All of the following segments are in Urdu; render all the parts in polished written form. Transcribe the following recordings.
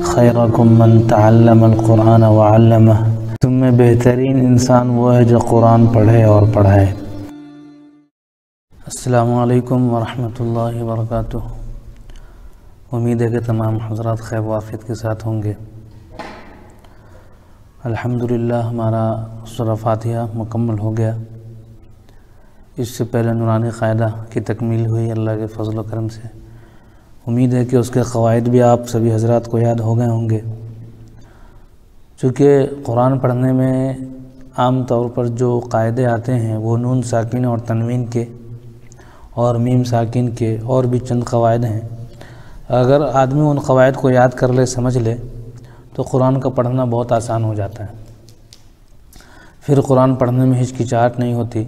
خیرکم من تعلم القرآن وعلمہ، تم میں بہترین انسان وہ ہے جو قرآن پڑھے اور پڑھائے۔ السلام علیکم ورحمۃ اللہ وبرکاتہ۔ امید ہے کہ تمام حضرات خیر وافیت کے ساتھ ہوں گے۔ الحمدللہ ہمارا سورہ فاتحہ مکمل ہو گیا۔ اس سے پہلے نورانی قاعدہ کی تکمیل ہوئی اللہ کے فضل و کرم سے۔ امید ہے کہ اس کے قواعد بھی آپ سبھی حضرات کو یاد ہو گئے ہوں گے۔ چونکہ قرآن پڑھنے میں عام طور پر جو قاعدے آتے ہیں وہ نون ساکن اور تنوین کے اور میم ساکن کے اور بھی چند قواعد ہیں۔ اگر آدمی ان قواعد کو یاد کر لے، سمجھ لے، تو قرآن کا پڑھنا بہت آسان ہو جاتا ہے۔ پھر قرآن پڑھنے میں ہچکچاہٹ نہیں ہوتی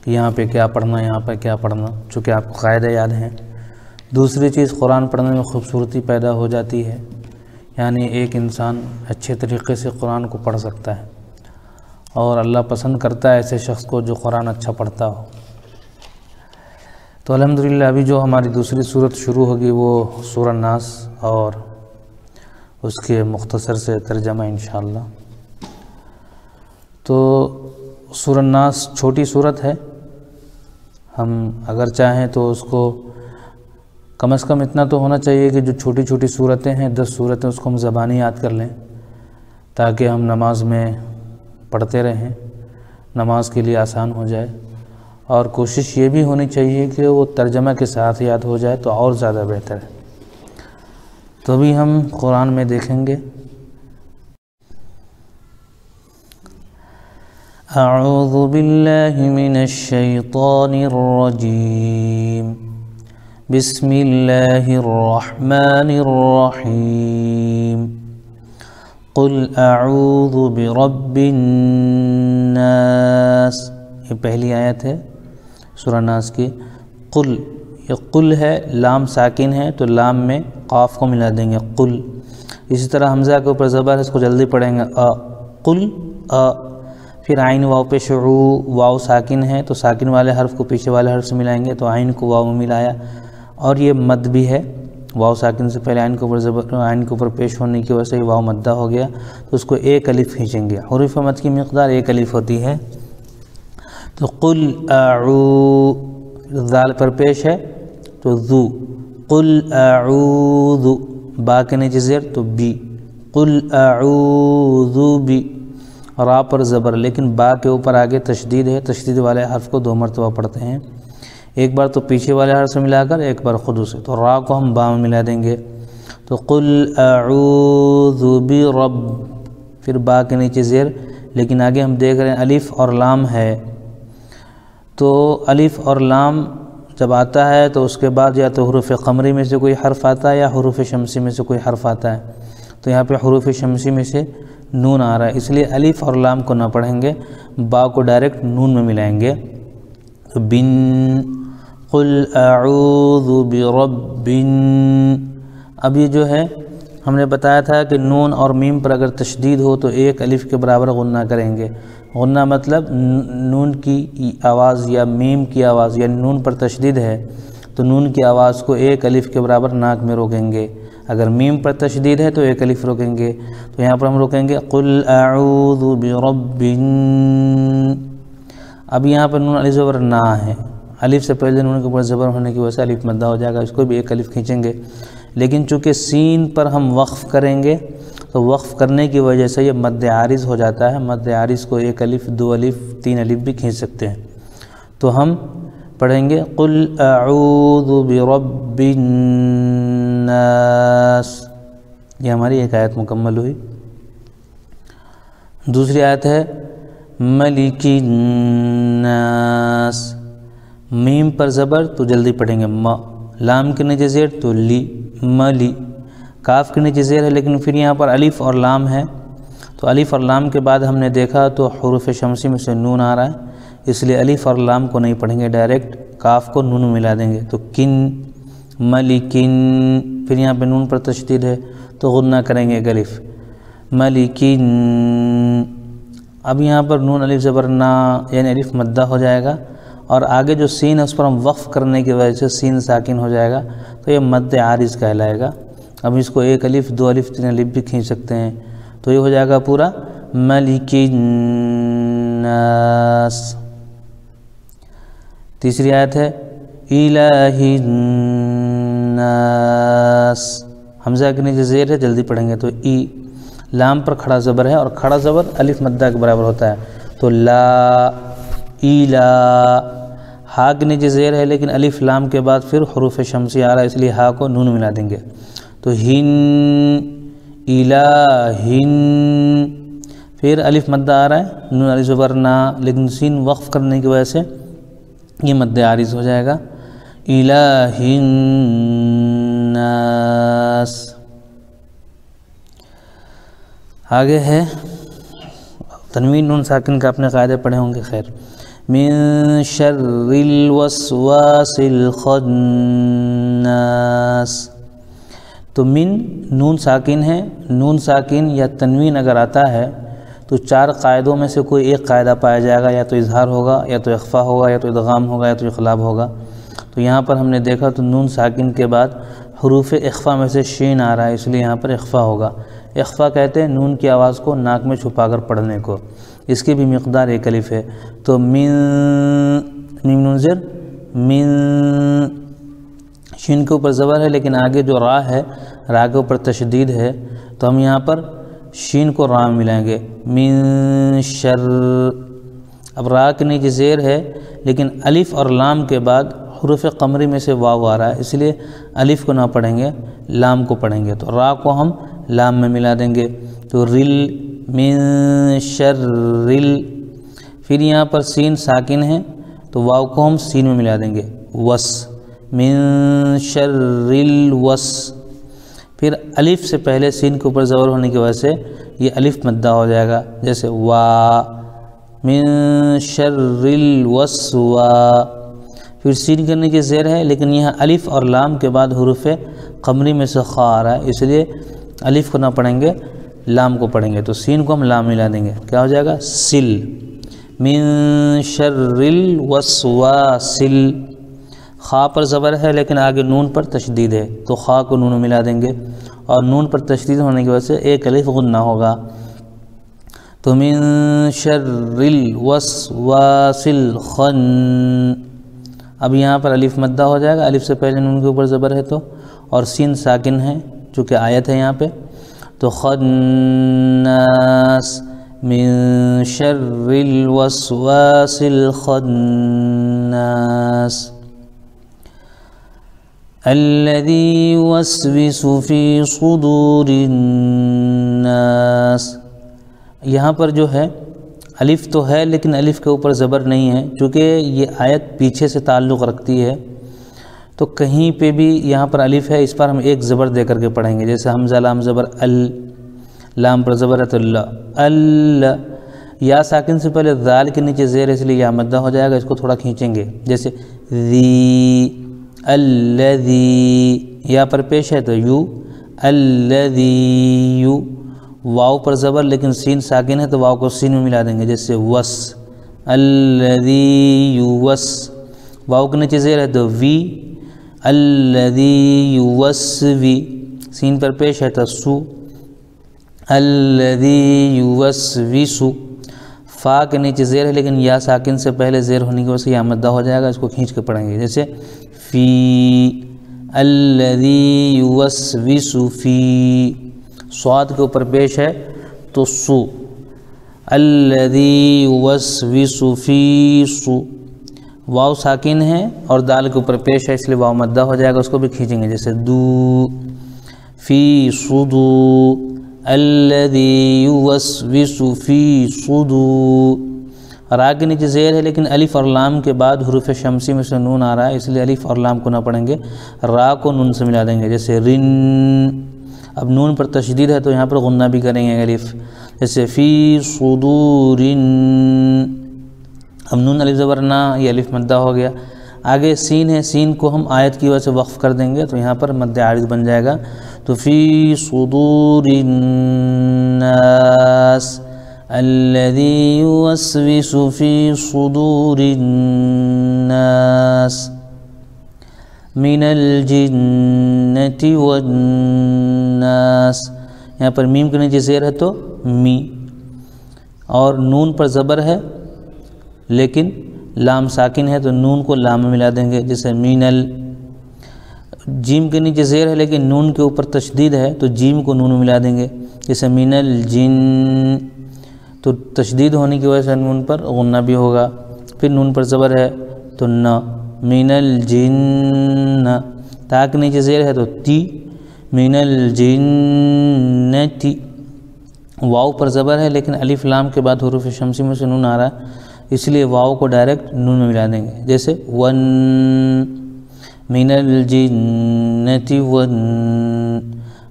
کہ یہاں پہ کیا پڑھنا، یہاں پہ کیا پڑھنا، چونکہ آپ کو قاعدے یاد ہیں۔ دوسری چیز، قرآن پڑھنے میں خوبصورتی پیدا ہو جاتی ہے، یعنی ایک انسان اچھے طریقے سے قرآن کو پڑھ سکتا ہے، اور اللہ پسند کرتا ہے ایسے شخص کو جو قرآن اچھا پڑھتا ہو۔ تو الحمدللہ ابھی جو ہماری دوسری صورت شروع ہوگی وہ سورہ الناس اور اس کے مختصر سے ترجمہ انشاءاللہ۔ تو سورہ الناس چھوٹی صورت ہے، ہم اگر چاہیں تو اس کو کم از کم اتنا تو ہونا چاہیے کہ جو چھوٹی چھوٹی صورتیں ہیں 10 صورتیں اس کو ہم زبانی یاد کر لیں، تاکہ ہم نماز میں پڑھتے رہیں، نماز کے لیے آسان ہو جائے۔ اور کوشش یہ بھی ہونی چاہیے کہ وہ ترجمہ کے ساتھ یاد ہو جائے تو اور زیادہ بہتر ہے۔ تو ابھی ہم قرآن میں دیکھیں گے۔ اعوذ باللہ من الشیطان الرجیم، بسم اللہ الرحمن الرحیم، قل اعوذ برب الناس، یہ پہلی آیت ہے سورہ الناس کی۔ قل، یہ قل ہے، لام ساکن ہے تو لام میں قاف کو ملا دیں گے، قل۔ اسی طرح حمزہ کے اوپر زبر ہے، اس کو جلدی پڑھیں گے، قل، پھر عین واو پہ شعو، واو ساکن ہے تو ساکن والے حرف کو پیچھے والے حرف سے ملائیں گے، تو عین کو واو میں ملایا۔ اور یہ مد بھی ہے، واو ساکن سے پہلے عین کے اوپر زبر، عین کے اوپر پیش ہونے کی وجہ سے واو مدہ ہو گیا، تو اس کو ایک الف کھینچیں گے۔ حروف مد کی مقدار ایک الف ہوتی ہے۔ تو قل ذال پر پیش ہے تو ذو، قل اعوذ، با کے نیچے زیر تو بی، قل اعوذ بی، را پر زبر، لیکن با کے اوپر آگے تشدید ہے، تشدید والے حرف کو 2 مرتبہ پڑھتے ہیں، ایک بار تو پیچھے والے حرف سے ملا کر، ایک بار خود سے، تو را کو ہم با میں ملا دیں گے۔ تو قل اعوذ برب، پھر با کے نیچے زیر، لیکن آگے ہم دیکھ رہے ہیں الف اور لام ہے، تو الف اور لام جب آتا ہے تو اس کے بعد یا تو حروف قمری میں سے کوئی حرف آتا ہے یا حروف شمسی میں سے کوئی حرف آتا ہے، تو یہاں پہ حروف شمسی میں سے نون آ رہا ہے، اس لیے الف اور لام کو نہ پڑھیں گے، با کو ڈائریکٹ نون میں ملائیں گے۔ تو بن، قل اعوذ برب، اب یہ جو ہے ہم نے بتایا تھا کہ نون اور میم پر اگر تشدید ہو تو ایک الف کے برابر غنہ کریں گے۔ غنہ مطلب نون کی آواز یا میم کی آواز، یعنی نون پر تشدید ہے تو نون کی آواز کو ایک الف کے برابر ناک میں روکیں گے، اگر میم پر تشدید ہے تو ایک الف روکیں گے، تو یہاں پر ہم روکیں گے قل اعوذ برب۔ اب یہاں پر نون الف زبر نا ہے، الف سے پہلے نون کے اوپر زبر ہونے کی وجہ سے الف مدہ ہو جائے گا، اس کو بھی ایک الف کھینچیں گے، لیکن چونکہ سین پر ہم وقف کریں گے تو وقف کرنے کی وجہ سے یہ مد عارض ہو جاتا ہے، مد عارض کو ایک الف، 2 الف، 3 الف بھی کھینچ سکتے ہیں، تو ہم پڑھیں گے قل اعوذ برب الناس۔ یہ ہماری ایک آیت مکمل ہوئی۔ دوسری آیت ہے ملک الناس، میم پر زبر تو جلدی پڑھیں گے، لام کے نیچے زیر تو لی، ملی، کاف کے نیچے زیر ہے لیکن پھر یہاں پر الف اور لام ہے، تو الف اور لام کے بعد ہم نے دیکھا تو حروف شمسی میں سے نون آ رہا ہے، اس لیے الف اور لام کو نہیں پڑھیں گے، ڈائریکٹ کاف کو نون میں ملا دیں گے، تو کن، ملکن، پھر یہاں پہ نون پر تشدید ہے تو غنہ کریں گے ایک الف، ملکن۔ اب یہاں پر نون الف زبر نا، یعنی الف مدہ ہو جائے گا، اور آگے جو سین ہے اس پر ہم وقف کرنے کی وجہ سے سین ساکن ہو جائے گا، تو یہ مد عارض کہلائے گا۔ اب اس کو 1 الف 2 الف 3 الف بھی کھینچ سکتے ہیں، تو یہ ہو جائے گا پورا ملک الناس۔ تیسری آیت ہے الہ الناس، حمزہ کے نیچے زیر ہے، جلدی پڑھیں گے تو ای، لام پر کھڑا زبر ہے، اور کھڑا زبر الف مدہ کے برابر ہوتا ہے، تو لا الہ، ہا کے نیچے زیر ہے لیکن الف لام کے بعد پھر حروف شمسی آ رہا ہے، اس لیے ہا کو نون ملا دیں گے، تو ہن الہن، پھر الف مدہ آ رہا ہے، نون الف زبر نا، لیکن سین وقف کرنے کی وجہ سے یہ مد عارض ہو جائے گا، الہ الناس۔ آگے ہے تنوین نون ساکن کا اپنے قاعدے پڑھے ہوں گے، خیر، من شر الوسواس الخناس، تو من نون ساکن ہے، نون ساکن یا تنوین اگر آتا ہے تو 4 قاعدوں میں سے کوئی ایک قاعدہ پایا جائے گا، یا تو اظہار ہوگا، یا تو اخفا ہوگا، یا تو ادغام ہوگا، یا تو اقلاب ہوگا۔ تو یہاں پر ہم نے دیکھا تو نون ساکن کے بعد حروف اخفا میں سے شین آ رہا ہے، اس لیے یہاں پر اخفا ہوگا۔ اخفا کہتے ہیں نون کی آواز کو ناک میں چھپا کر پڑھنے کو، اس کی بھی مقدار 1 الف ہے، تو من، میم نون زیر، من، شین کے اوپر زبر ہے لیکن آگے جو را ہے، را کے اوپر تشدید ہے، تو ہم یہاں پر شین کو را میں ملائیں گے، من شر، اب را کے نیچے زیر ہے لیکن الف اور لام کے بعد حروف قمری میں سے واو آ رہا ہے، اس لیے الف کو نہ پڑھیں گے، لام کو پڑھیں گے، تو را کو ہم لام میں ملا دیں گے، تو رل، من شر رل، پھر یہاں پر سین ساکن ہے تو واو کو ہم سین میں ملا دیں گے، وس، من شر الوس، پھر الف سے پہلے سین کے اوپر زبر ہونے کی وجہ سے یہ الف مدہ ہو جائے گا، جیسے وا، من شر الوسوا، پھر سین کے نیچے زیر ہے لیکن یہاں الف اور لام کے بعد حروف قمری میں سے خا آ رہا ہے، اس لیے الف کو نہ پڑھیں گے، لام کو پڑھیں گے، تو سین کو ہم لام ملا دیں گے، کیا ہو جائے گا سل، من شر الوسواسل، خا پر زبر ہے لیکن آگے نون پر تشدید ہے، تو خا کو نون ملا دیں گے، اور نون پر تشدید ہونے کی وجہ سے 1 الف غنہ ہوگا، تو من شر الوسواس الخن، اب یہاں پر الف مدہ ہو جائے گا، الف سے پہلے نون کے اوپر زبر ہے تو، اور سین ساکن ہے چونکہ آیت ہے یہاں پہ، تو خناس، من شر الوسواس الخناس الذي يوسوس في صدور الناس، یہاں پر جو ہے الف تو ہے لیکن الف کے اوپر زبر نہیں ہے، چونکہ یہ آیت پیچھے سے تعلق رکھتی ہے، تو کہیں پہ بھی یہاں پر الف ہے، اس پر ہم ایک زبر دے کر کے پڑھیں گے، جیسے حمزہ لام زبر ال، لام پر زبر ہے تو ال، یا ساکن سے پہلے ذال کے نیچے زیر ہے اس لیے یا مدہ ہو جائے گا، اس کو تھوڑا کھینچیں گے، جیسے ذی، الذی، یا پر پیش ہے تو یو، الذی یو، واو پر زبر لیکن سین ساکن ہے تو واو کو سین میں ملا دیں گے، جیسے وس، الذی یوس، واو کے نیچے زیر ہے تو وی، الذی یوسوی، سین پر پیش ہے تو سو، الذی یوسوسو، فا کے نیچے زیر ہے لیکن یا ساکن سے پہلے زیر ہونے کی وجہ سے یا مدہ ہو جائے گا، اس کو کھینچ کے پڑھیں گے، جیسے فی، الذی یوسوس فی، صاد کے اوپر پیش ہے تو سو، الذی یوسوس فی سو، واو ساکن ہے اور دال کے اوپر پیش ہے اس لیے واو مدہ ہو جائے گا، اس کو بھی کھینچیں گے، جیسے دو، فی صدو، الذی یوسوس فی صدو، را کے نیچے زیر ہے لیکن الف اور لام کے بعد حروف شمسی میں سے نون آ رہا ہے، اس لیے الف اور لام کو نہ پڑھیں گے، را کو نون سے ملا دیں گے، جیسے رن، اب نون پر تشدید ہے تو یہاں پر غنہ بھی کریں گے الف، جیسے فی صدور، اب نون الف زبر نا، یہ الف مدہ ہو گیا، آگے سین ہے، سین کو ہم آیت کی وجہ سے وقف کر دیں گے تو یہاں پر مد عارض بن جائے گا، تو فی صدور الناس الذی یوسوس فی صدور الناس من الجنة والناس. یہاں پر میم کے نیچے زیر ہے تو می، اور نون پر زبر ہے لیکن لام ساکن ہے تو نون کو لام میں ملا دیں گے، جیسے مین جیم کے نیچے زیر ہے لیکن نون کے اوپر تشدید ہے تو جیم کو نون میں ملا دیں گے، جیسے مین الجن، تو تشدید ہونے کی وجہ سے نون پر غنہ بھی ہوگا. پھر نون پر زبر ہے تو نہ، مین الجن، تا کے نیچے زیر ہے تو تی، مین الجنتی. واو پر زبر ہے لیکن الف لام کے بعد حروف شمسی میں سے نون آ رہا ہے، اس لیے واو کو ڈائریکٹ نون میں ملا دیں گے، جیسے ون، مین الجنتی ون.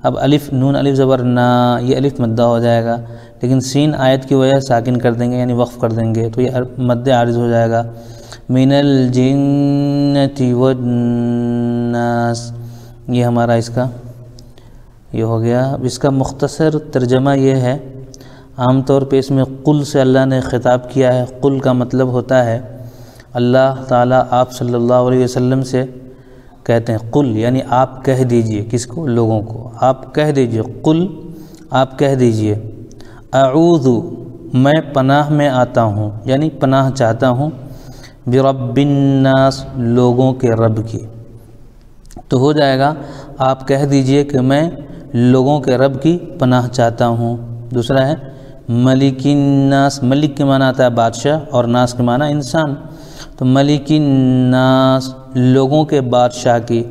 اب الف نون الف زبر نا، یہ الف مدہ ہو جائے گا، لیکن سین آیت کی وجہ ساکن کر دیں گے یعنی وقف کر دیں گے تو یہ مد عارض ہو جائے گا. من الجنة والناس. یہ ہمارا اس کا یہ ہو گیا. اب اس کا مختصر ترجمہ یہ ہے، عام طور پہ اس میں قل سے اللہ نے خطاب کیا ہے. قل کا مطلب ہوتا ہے اللہ تعالیٰ آپ صلی اللہ علیہ وسلم سے کہتے ہیں قل، یعنی آپ کہہ دیجئے. کس کو؟ لوگوں کو. آپ کہہ دیجئے، قل آپ کہہ دیجئے، اعوذ میں پناہ میں آتا ہوں، یعنی پناہ چاہتا ہوں، برب الناس لوگوں کے رب کی. تو ہو جائے گا آپ کہہ دیجئے کہ میں لوگوں کے رب کی پناہ چاہتا ہوں. دوسرا ہے ملک الناس. ملک کے معنی آتا ہے بادشاہ اور ناس کے معنی انسان، تو ملک الناس لوگوں کے بادشاہ کی.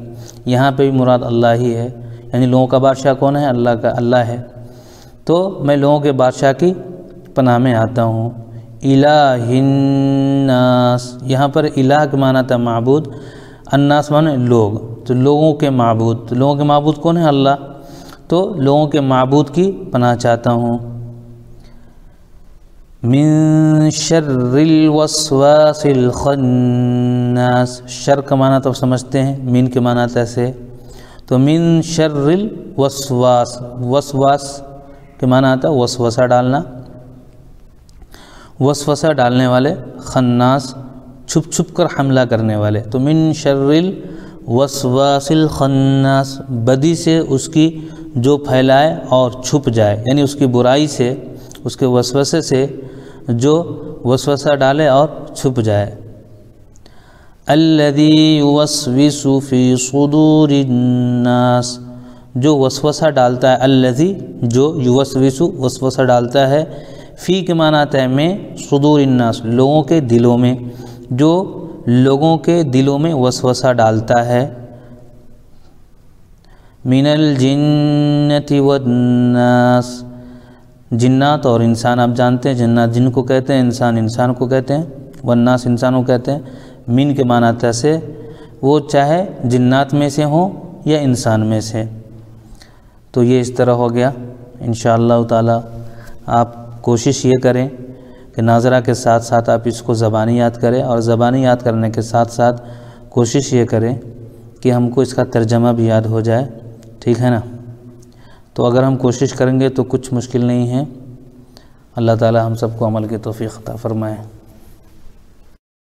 یہاں پہ بھی مراد اللہ ہی ہے، یعنی لوگوں کا بادشاہ کون ہے؟ اللہ کا، اللہ ہے. تو میں لوگوں کے بادشاہ کی پناہ میں آتا ہوں. الہ الناس، یہاں پر الہ کے معنی تھا معبود، الناس معنی لوگ، تو لوگوں کے معبود. تو لوگوں کے معبود کون ہے؟ اللہ. تو لوگوں کے معبود کی پناہ چاہتا ہوں. من شر الوسواس الخناس. شر کا معنی تو سمجھتے ہیں، من کے معنی تھا ایسے، تو من شر الوسواس، وسواس کے معنی آتا ہے وسوسہ ڈالنا، وسوسہ ڈالنے والے، خناس چھپ چھپ کر حملہ کرنے والے. تو من شر الوسواس الخناس بدی سے اس کی جو پھیلائے اور چھپ جائے، یعنی اس کی برائی سے، اس کے وسوسے سے جو وسوسہ ڈالے اور چھپ جائے. الذی یوسوس فی صدور الناس جو وسوسہ ڈالتا ہے، الذی جو یوسوس وسوسہ ڈالتا ہے، فی کے معنی آتا ہے میں، صدور الناس لوگوں کے دلوں میں، جو لوگوں کے دلوں میں وسوسہ ڈالتا ہے. من الجنة والناس جنات اور انسان آپ جانتے ہیں، جنات جن کو کہتے ہیں، انسان انسان کو کہتے ہیں، والناس انسان کو کہتے ہیں. من کے معنی آتا ہے سے، وہ چاہے جنات میں سے ہوں یا انسان میں سے. تو یہ اس طرح ہو گیا. انشاءاللہ تعالی آپ کوشش یہ کریں کہ ناظرہ کے ساتھ ساتھ آپ اس کو زبانی یاد کریں، اور زبانی یاد کرنے کے ساتھ ساتھ کوشش یہ کریں کہ ہم کو اس کا ترجمہ بھی یاد ہو جائے. ٹھیک ہے نا؟ تو اگر ہم کوشش کریں گے تو کچھ مشکل نہیں ہے. اللہ تعالی ہم سب کو عمل کی توفیق عطا فرمائے.